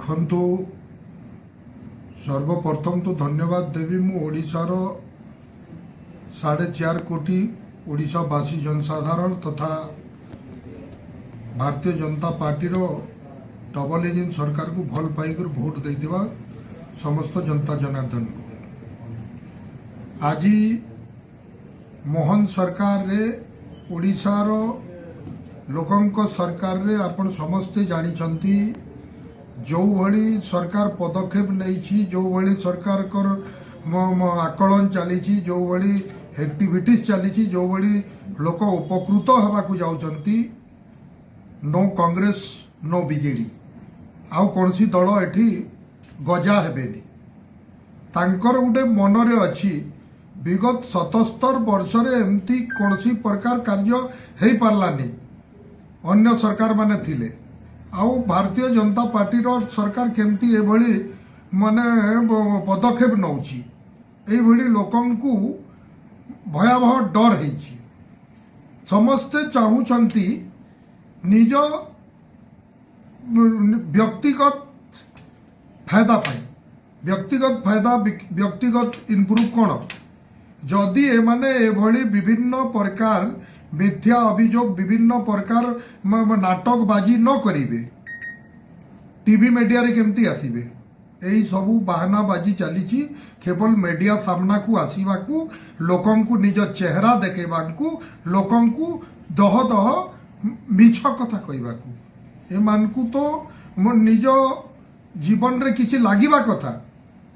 ଦେଖନ୍ତୁ सर्वप्रथम तो धन्यवाद देवी मु ओडिशार 4.5 कोटी ओडिशावासी जनसाधारण तथा भारतीय जनता पार्टी रो डबल इंजिन सरकार को भल पाइकर भोट देइदिबा समस्त जनता जनार्दन को आज मोहन सरकार रे ओडिशार लोकंक सरकार रे आपण समस्ते जानिछंती जो भली सरकार पदक्षेप नहीं जो भली सरकार कर आकलन चली जो भली एक्टिविटीज चली जो भली लोक उपकृत होगाकू जाउचंती नो कांग्रेस नो बीजेडी आउ कौनसी दल एठी गजा हेबेनी तांकर गुटे मनरे अच्छी विगत 77 वर्ष रे एमती कौनसी प्रकार कार्य हेई पारलानी अन्य सरकार माने थिले आउ भारतीय जनता पार्टी रो सरकार केमती एभली माने पदक्षेप नौची एभली लोकंकु भयावह डर हेची समस्ते चाहूचंती निज व्यक्तिगत फायदा पाई व्यक्तिगत इम्प्रूव कौन जदि एमाने एभली विभिन्न प्रकार मिथ्या अभियोग विभिन्न प्रकार नाटकबाजी न करिवे टीवी मीडिया रे केमती आसीबे एई सबू बहानाबाजी चली केवल मीडिया सामना को आसीबाकू लोकंकु निज चेहरा देखेबाकू लोकंकु दह दह मिछ कथा कहबाकू एमानकू तो निज जीवन रे किछि लागिबा कथा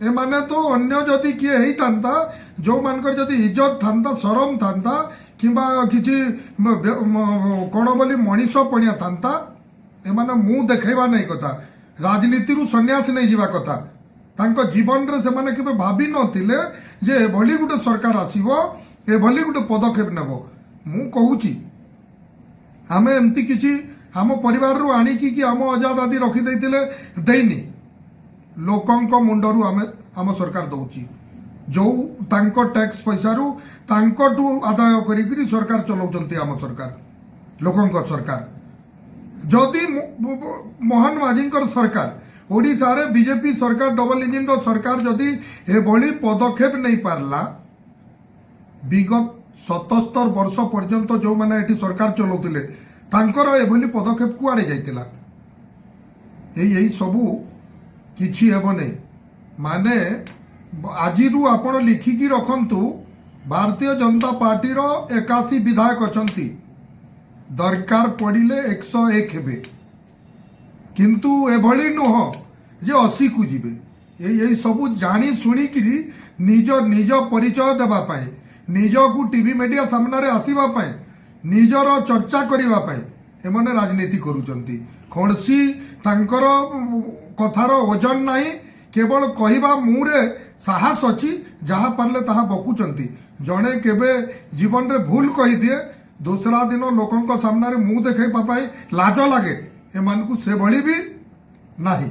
एमाने तो अन्य जदि किए हेई थांता जो मानकर जदि इज्जत थांता शरम थांता किंबा किछि कौन बोली मनीष पणिया थांता एमाने मुँह देखैबा नहीं कथा राजनीति रु सन्यास नहीं जीवा कथा तांको जीवन रे से माने केबे भाबी नथिले जे एभली गुटे सरकार आसीबो एभली गुटे पदक्षेप नेबो मु कहूची आमे एमती किछि हम परिवार रु आनी कि हम आजाद आदि रखी देइतिले देइनी लोकंक मुंडरू आम सरकार दउची जो तांको टैक्स पैसा रु तांकोटू आदाय करी सरकार चलाउचंती आम सरकार लोकंक सरकार जदि मोहन माझींकर सरकार ओडिशा रे बीजेपी सरकार डबल इंजिन रो सरकार जदि एभली पदक्षेप नहीं पारला विगत 77 वर्ष पर्यंत जो माने एठी सरकार चलाउतिले तांकर एभली पदक्षेप कुआडे जाइतिला एई सबू किछि हेबो नै माने आजिरू आपण लिखिकी रखंतु भारतीय जनता पार्टी रो 81 विधायक अछंती दरकार पड़िले 101 हेबे किंतु एभली नुह जे 80 को जीवे यही सबू जानी शुणी कि निज निज परिचय देवा पाए निज को टीवी मीडिया सामने आसवा पाए निजर चर्चा करने पाए एमने राजनीति करुचंती कौनसी तांकर कथार ओजन नहीं केवल कहवा मुँह साहस अच्छी जहाँ पारे ताहा बकुचंती जड़े केबे जीवन रे भूल कही दिए दूसरा दिन लोकों सामने मुँह देखा लाज लगे एमान को से भली भी नहीं।